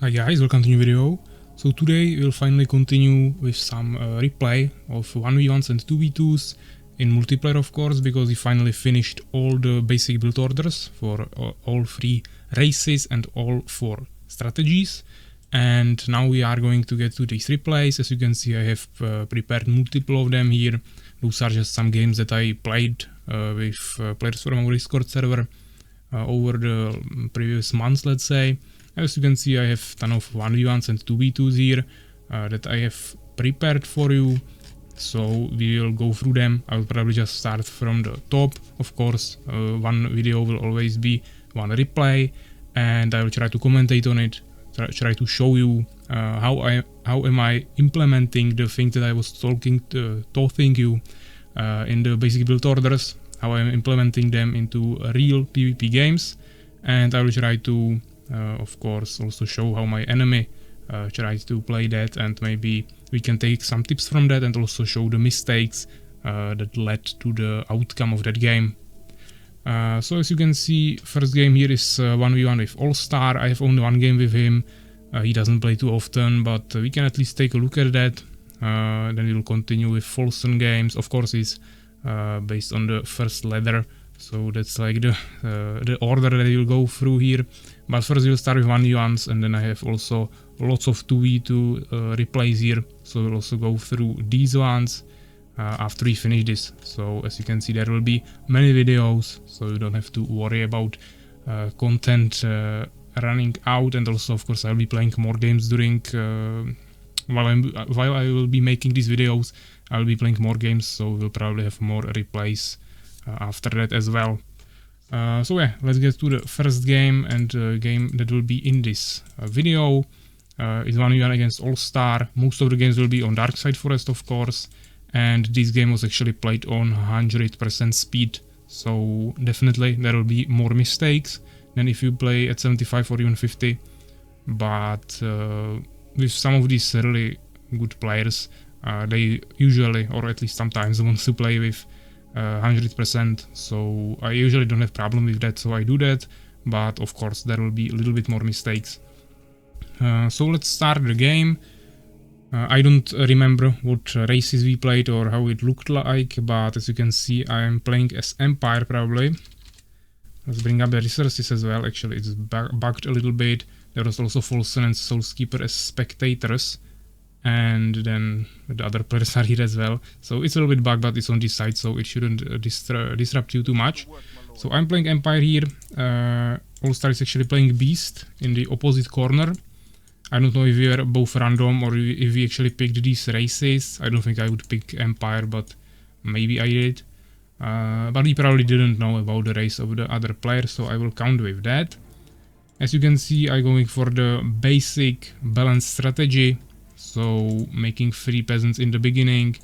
Hi guys, welcome to new video. So today we'll finally continue with some replay of 1v1s and 2v2s in multiplayer, of course, because we finally finished all the basic build orders for all 3 races and all 4 strategies. And now we are going to get to these replays. As you can see, I have prepared multiple of them here. Those are just some games that I played with players from our Discord server over the previous months, let's say. As you can see, I have a ton of 1v1s and 2v2s here that I have prepared for you. So we will go through them. I will probably just start from the top. Of course, one video will always be one replay, and I will try to commentate on it, try to show you how am I implementing the thing that I was talking you in the basic build orders, how I am implementing them into real PvP games, and I will try to of course also show how my enemy tries to play that, and maybe we can take some tips from that and also show the mistakes that led to the outcome of that game. So as you can see, first game here is 1v1 with AllStar. I have only one game with him. He doesn't play too often, but we can at least take a look at that. Then we'll continue with Folsom games. Of course, it's based on the first ladder, so that's like the order that we'll go through here. But first we'll start with 1v1s, and then I have also lots of 2v2 replays here, so we'll also go through these ones after we finish this. So as you can see, there will be many videos, so you don't have to worry about content running out. And also, of course, I'll be playing more games during while I will be making these videos. I'll be playing more games, so we'll probably have more replays after that as well. So yeah, let's get to the first game, and the game that will be in this video is 1v1 against AllStar. Most of the games will be on Dark Side Forest, of course, and this game was actually played on 100% speed, so definitely there will be more mistakes than if you play at 75 or even 50, but with some of these really good players, they usually, or at least sometimes, want to play with 100%, so I usually don't have problem with that, so I do that, but of course there will be a little bit more mistakes. So let's start the game. I don't remember what races we played or how it looked like, but as you can see, I am playing as Empire probably. Let's bring up the resources as well. Actually, it's bugged a little bit. There was also Folsom and Soulskeeper as spectators, and then the other players are here as well. So it's a little bit bugged, but it's on this side, so it shouldn't disrupt you too much. So I'm playing Empire here. AllStar is actually playing Beast in the opposite corner. I don't know if we were both random or if we actually picked these races. I don't think I would pick Empire, but maybe I did. But we probably didn't know about the race of the other player, so I will count with that. As you can see, I'm going for the basic balanced strategy. So making 3 peasants in the beginning.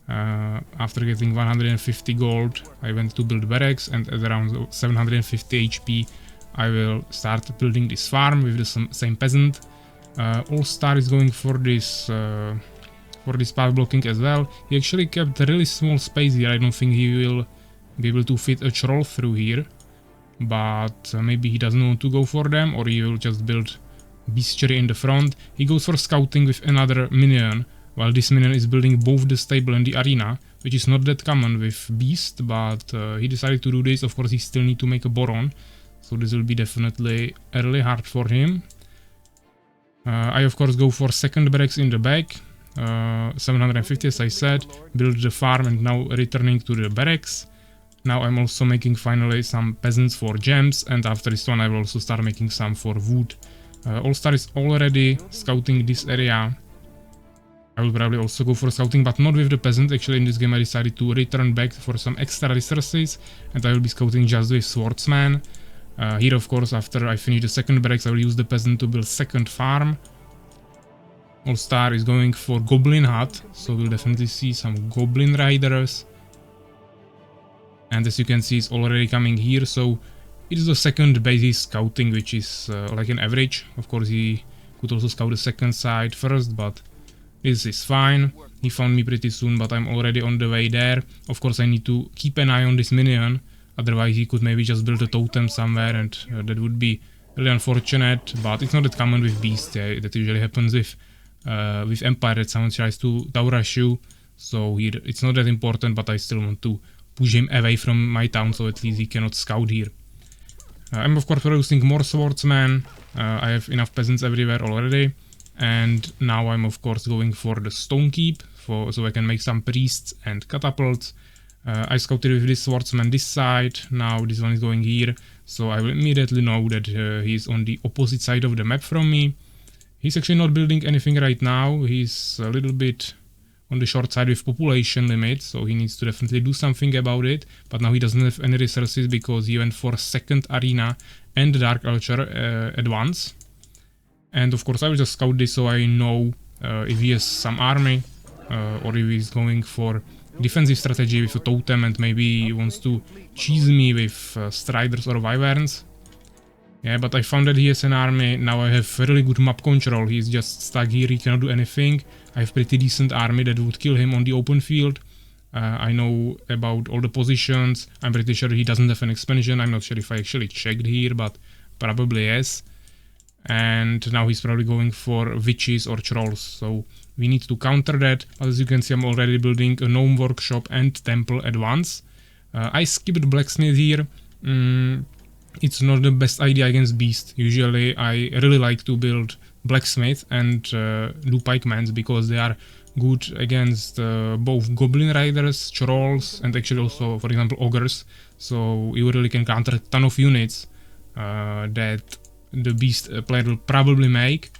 After getting 150 gold, I went to build barracks, and at around 750 HP, I will start building this farm with the same peasant. AllStar is going for this path blocking as well. He actually kept a really small space here. I don't think he will be able to fit a troll through here, but maybe he doesn't want to go for them, or he will just build bestiary in the front. He goes for scouting with another minion, while this minion is building both the stable and the arena, which is not that common with Beast, but he decided to do this. Of course, he still need to make a Boron, so this will be definitely really hard for him. I of course go for second barracks in the back, 750 as I said, build the farm, and now returning to the barracks. Now I'm also making finally some peasants for gems, and after this one I will also start making some for wood. AllStar is already scouting this area. I will probably also go for scouting, but not with the peasant. Actually, in this game I decided to return back for some extra resources, and I will be scouting just with swordsman. Here, of course, after I finish the second barracks, I will use the peasant to build second farm. AllStar is going for goblin hut, so we'll definitely see some goblin riders. And as you can see, it's already coming here, so it is the second base he's scouting, which is like an average. Of course, he could also scout the second side first, but this is fine. He found me pretty soon, but I'm already on the way there. Of course, I need to keep an eye on this minion, otherwise he could maybe just build a totem somewhere, and that would be really unfortunate, but it's not that common with Beast. Yeah, that usually happens with Empire, that someone tries to tower rush you. So here it's not that important, but I still want to push him away from my town, so at least he cannot scout here. I'm of course producing more swordsmen. I have enough peasants everywhere already. And now I'm of course going for the stone keep, so I can make some priests and catapults. I scouted with this swordsman this side, now this one is going here, so I will immediately know that he's on the opposite side of the map from me. He's actually not building anything right now, he's a little bit on the short side with population limit, so he needs to definitely do something about it, but now he doesn't have any resources because he went for second arena and Dark Archer at once. And of course I will just scout this so I know if he has some army or if he's going for defensive strategy with a totem and maybe he wants to cheese me with striders or wyverns. Yeah, but I found that he has an army. Now I have really good map control. He's just stuck here, he cannot do anything. I have pretty decent army that would kill him on the open field. I know about all the positions. I'm pretty sure he doesn't have an expansion. I'm not sure if I actually checked here, but probably yes. And now he's probably going for witches or trolls, so we need to counter that. But as you can see, I'm already building a gnome workshop and temple at once. I skipped blacksmith here. It's not the best idea against beast. Usually I really like to build blacksmith and do pikemans because they are good against both goblin riders, trolls, and actually also, for example, ogres. So you really can counter a ton of units that the beast player will probably make.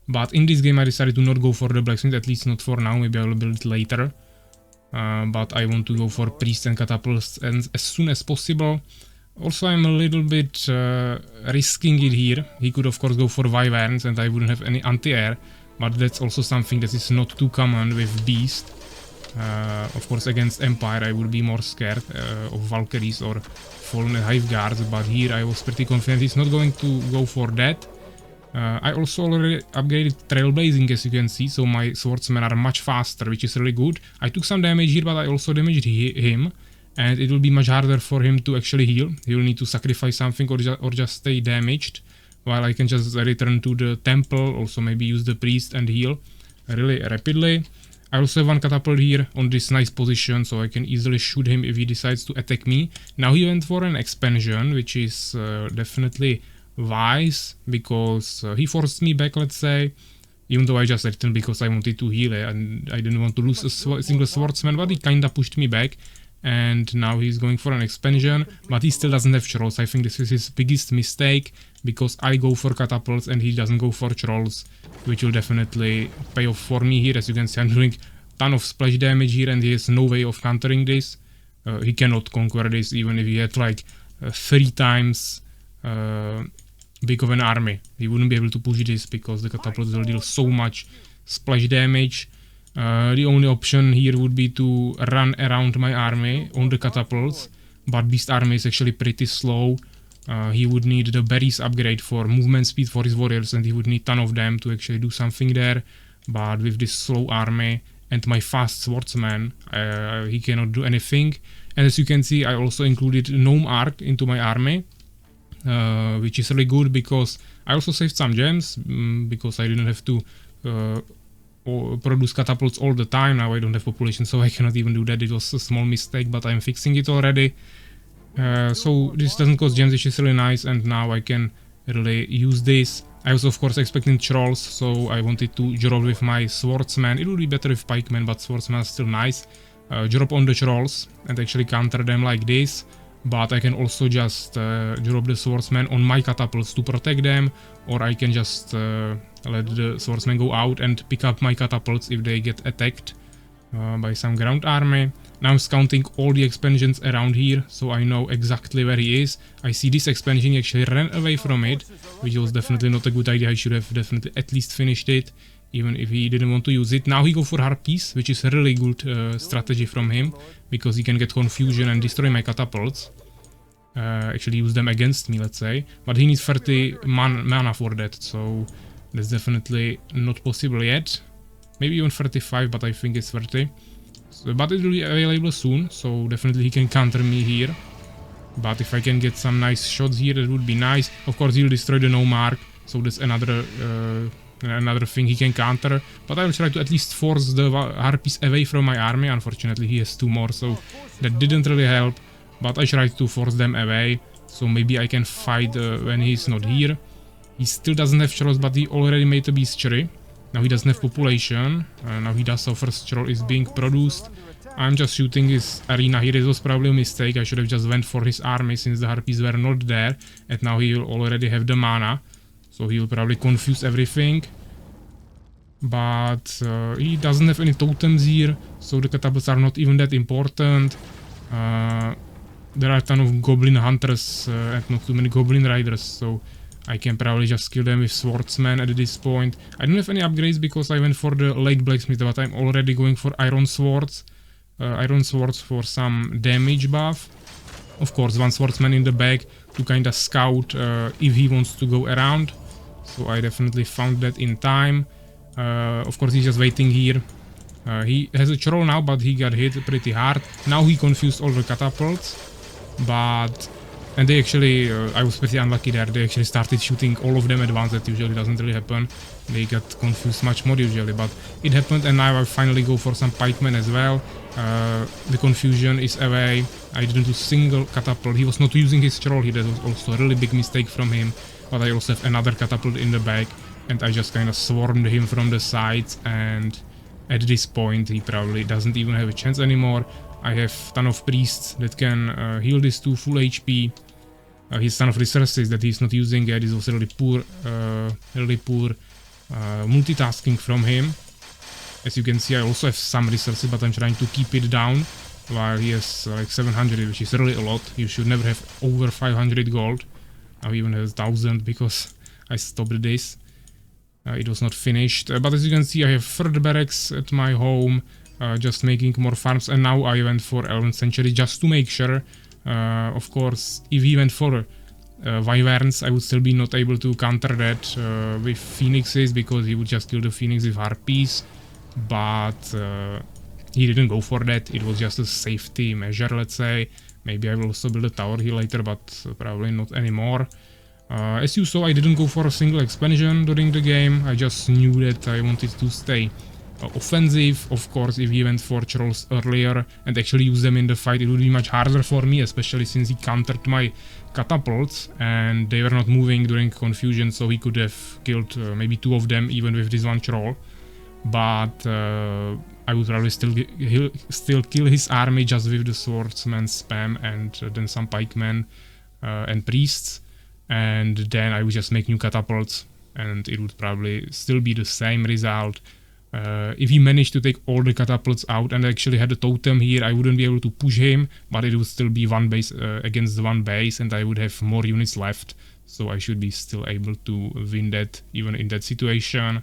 But in this game I decided to not go for the blacksmith, at least not for now. Maybe I will build it later. But I want to go for priests and catapults and as soon as possible. Also I'm a little bit risking it here. He could of course go for wyverns and I wouldn't have any anti-air. But that's also something that is not too common with beast. Of course against Empire I would be more scared of Valkyries or Fallen Hive Guards, but here I was pretty confident he's not going to go for that. I also already upgraded Trailblazing, as you can see, so my swordsmen are much faster, which is really good. I took some damage here, but I also damaged him, and it will be much harder for him to actually heal. He will need to sacrifice something or just stay damaged, while I can just return to the temple, also maybe use the priest and heal really rapidly. I also have one catapult here on this nice position, so I can easily shoot him if he decides to attack me. Now he went for an expansion, which is definitely wise, because he forced me back, let's say, even though I just returned because I wanted to heal and I didn't want to lose a single swordsman, but he kinda pushed me back. And now he's going for an expansion, but he still doesn't have trolls. I think this is his biggest mistake, because I go for catapults and he doesn't go for trolls, which will definitely pay off for me here. As you can see, I'm doing a ton of splash damage here and he has no way of countering this. He cannot conquer this even if he had like 3 times big of an army. He wouldn't be able to push this because the catapults will deal so much splash damage. The only option here would be to run around my army on the catapults, but Beast army is actually pretty slow. He would need the berries upgrade for movement speed for his warriors and he would need a ton of them to actually do something there. But with this slow army and my fast swordsman, he cannot do anything. And as you can see, I also included Gnome Arc into my army, which is really good because I also saved some gems, because I didn't have to produce catapults all the time. Now I don't have population, so I cannot even do that. It was a small mistake, but I'm fixing it already. So this doesn't cost gems, which is really nice, and now I can really use this. I was of course expecting trolls, so I wanted to drop with my swordsman. It would be better with pikemen, but swordsman is still nice. Drop on the trolls and actually counter them like this. But I can also just drop the swordsman on my catapults to protect them, or I can just let the swordsman go out and pick up my catapults if they get attacked by some ground army. Now I'm scouting all the expansions around here, so I know exactly where he is. I see this expansion, he actually ran away from it, which was definitely not a good idea. I should have definitely at least finished it, even if he didn't want to use it. Now he go for harpies, which is a really good strategy from him, because he can get confusion and destroy my catapults. Actually use them against me, let's say. But he needs 30 mana for that, so that's definitely not possible yet. Maybe even 35, but I think it's 30. So, but it will be available soon, so definitely he can counter me here. But if I can get some nice shots here, that would be nice. Of course, he'll destroy the no mark, so that's another thing he can counter. But I will try to at least force the harpies away from my army. Unfortunately, he has 2 more, so that didn't really help. But I tried to force them away, so maybe I can fight when he's not here. He still doesn't have trolls, but he already made a bestiary. Now he doesn't have population. Now he does, so first troll is being produced. I'm just shooting his arena here. It was probably a mistake. I should have just went for his army since the harpies were not there. And now he will already have the mana. So he will probably confuse everything. But he doesn't have any totems here. So the catapults are not even that important. There are a ton of goblin hunters and not too many goblin riders. So I can probably just kill them with swordsman at this point. I don't have any upgrades because I went for the late blacksmith. But I'm already going for iron swords. Iron swords for some damage buff. Of course, 1 swordsman in the back to kind of scout if he wants to go around. So I definitely found that in time. Of course, he's just waiting here. He has a troll now, but he got hit pretty hard. Now he confused all the catapults. And they actually, I was pretty unlucky there. They actually started shooting all of them at once. That usually doesn't really happen. They got confused much more usually, but it happened, and now I finally go for some pikemen as well. The confusion is away. I didn't do single catapult. He was not using his troll here. That was also a really big mistake from him. But I also have another catapult in the back, and I just kind of swarmed him from the sides, and at this point he probably doesn't even have a chance anymore. I have a ton of priests that can heal this to full HP. His ton of resources that he's not using yet. This was really poor multitasking from him. As you can see, I also have some resources, but I'm trying to keep it down, while he has like 700, which is really a lot. You should never have over 500 gold. Now he even has 1000 because I stopped this. It was not finished. But as you can see, I have third barracks at my home, just making more farms, and now I went for 11th century just to make sure. Of course, if he went for wyverns, I would still be not able to counter that with phoenixes, because he would just kill the phoenix with harpies. But he didn't go for that. It was just a safety measure, let's say. Maybe I will also build a tower here later, but probably not anymore. As you saw, I didn't go for a single expansion during the game. I just knew that I wanted to stay offensive. Of course, if he went for trolls earlier and actually use them in the fight, it would be much harder for me, especially since he countered my catapults and they were not moving during confusion, so he could have killed maybe 2 of them even with this 1 troll. But I would probably still kill his army just with the swordsman spam and then some pikemen and priests, and then I would just make new catapults and it would probably still be the same result. If he managed to take all the catapults out and actually had a totem here, I wouldn't be able to push him, but it would still be 1 base against 1 base, and I would have more units left, so I should be still able to win that even in that situation.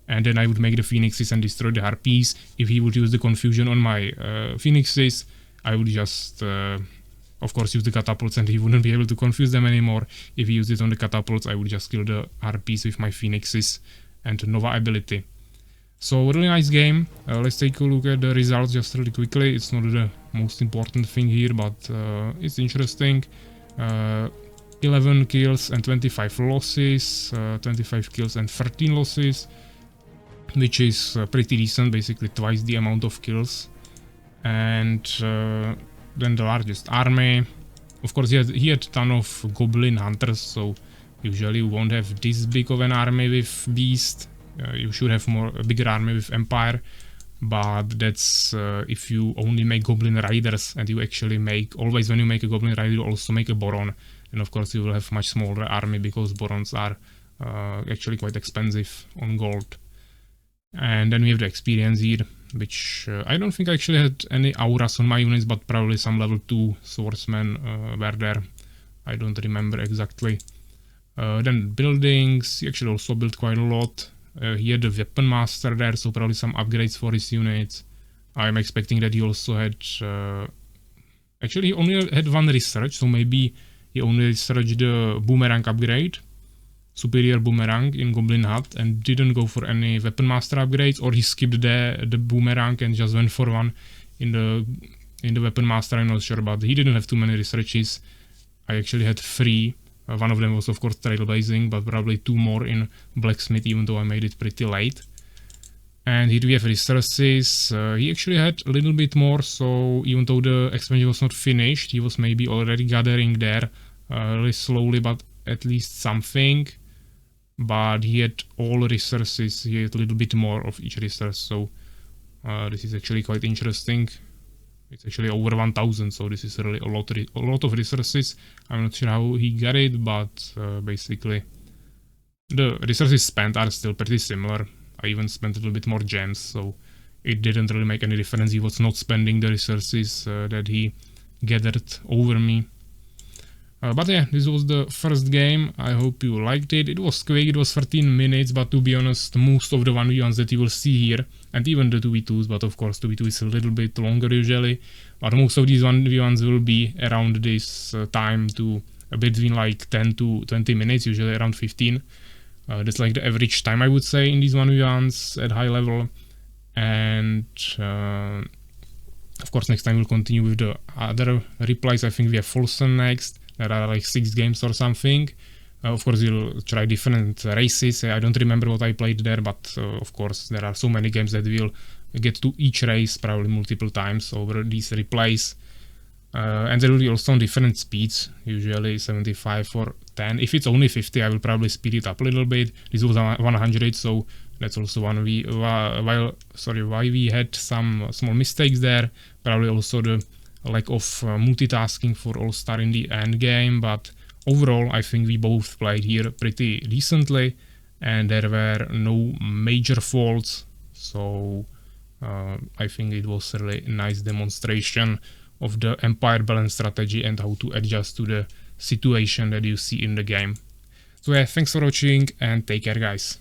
And then I would make the phoenixes and destroy the harpies. If he would use the confusion on my phoenixes, I would just of course use the catapults and he wouldn't be able to confuse them anymore. If he used it on the catapults, I would just kill the harpies with my phoenixes and Nova ability. So really nice game. Let's take a look at the results just really quickly. It's not the most important thing here, but it's interesting. 11 kills and 25 losses, 25 kills and 13 losses, which is pretty decent, basically twice the amount of kills. And then the largest army. Of course, he had a ton of goblin hunters, so usually you won't have this big of an army with beast. You should have a bigger army with empire, but that's if you only make goblin riders, and you actually always when you make a goblin rider you also make a boron, and of course you will have much smaller army because borons are actually quite expensive on gold. And then we have the experience here, which I don't think I actually had any auras on my units, but probably some level 2 swordsmen were there. I don't remember exactly. Then buildings, he actually also built quite a lot. He had a weapon master there, so probably some upgrades for his units. I'm expecting that he also had... actually, he only had 1 research, so maybe he only researched the boomerang upgrade. Superior boomerang in Goblin Hut, and didn't go for any weapon master upgrades, or he skipped the boomerang and just went for one in the weapon master. I'm not sure, but he didn't have too many researches. I actually had 3. One of them was of course trailblazing, but probably 2 more in blacksmith, even though I made it pretty late. And here we have resources. He actually had a little bit more, so even though the expansion was not finished, he was maybe already gathering there really slowly, but at least something. But he had all resources, he had a little bit more of each resource, so this is actually quite interesting. It's actually over 1000, so this is really a lot of resources. I'm not sure how he got it, but basically the resources spent are still pretty similar. I even spent a little bit more gems, so it didn't really make any difference. He was not spending the resources that he gathered over me. But yeah, this was the first game. I hope you liked it. It was quick, it was 13 minutes, but to be honest, most of the 1v1s that you will see here, and even the 2v2s, but of course 2v2 is a little bit longer usually, but most of these 1v1s will be around this time, to between like 10 to 20 minutes, usually around 15. That's like the average time, I would say, in these 1v1s at high level. And of course next time we'll continue with the other replays. I think we have Folsom next. There are like 6 games or something. Of course we'll try different races. I don't remember what I played there, but of course there are so many games that we'll get to each race probably multiple times over these replays. And there will be also different speeds, usually 75 or 10. If it's only 50, I will probably speed it up a little bit. This was 100, so that's also why we had some small mistakes there. Probably also the lack of multitasking for AllStar in the end game, but overall I think we both played here pretty decently and there were no major faults, so I think it was a really nice demonstration of the empire balance strategy and how to adjust to the situation that you see in the game. So yeah, thanks for watching and take care guys.